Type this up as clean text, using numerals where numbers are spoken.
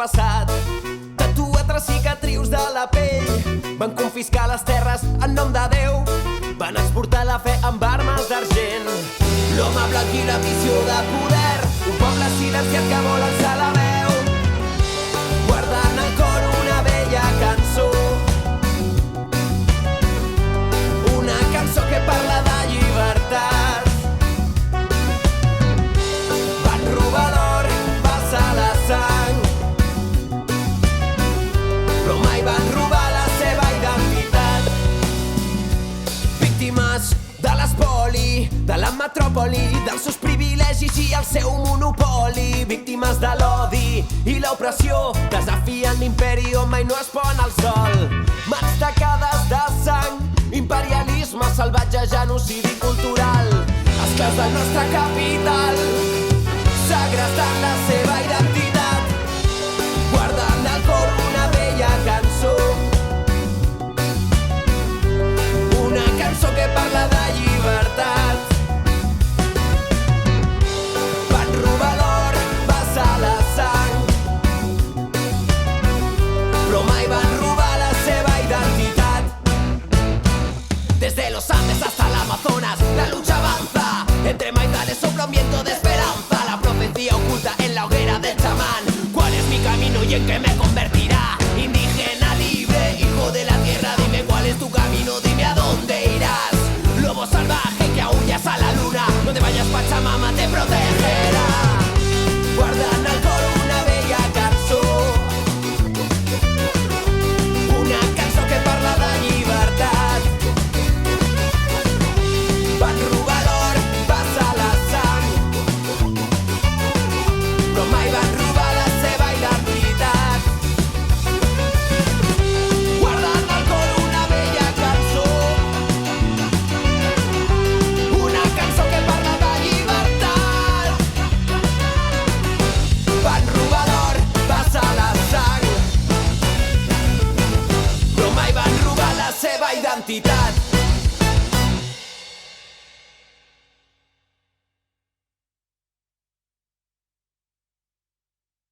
passat. Tatuar cicatrius de la pell, van confiscar les terres en nom de Déu, van exportar la fe amb armes d'argent. L'home blanc i l'ambició de poder, un poble silenciat que vol alçar la veu, guardant en cor una vella cançó, una cançó que parla de llibertat. Van robar l'or, passar la sang, però mai van robar la seva identitat. Víctimes de l'espoli, de la metròpoli, dels seus privilegis i el seu monopoli. Víctimes de l'odi i l'opressió, desafien l'imperi on mai no es pon el sol. Mans tacades de sang, imperialisme salvatge, genocidi cultural. Esclaus del nostre capital, segrestant la seva identitat, guardant al cor una vella cançó, una cançó que parla de llibertat. Van robar l'or, vessar la sang, però mai van robar la seva identitat. Desde los Andes hasta el Amazonas, la lucha avanza. Entre maizales sopla un viento de esperanza. La profecía oculta en la hoguera del chamán. ¿Cuál es mi camino y en qué me convertiré?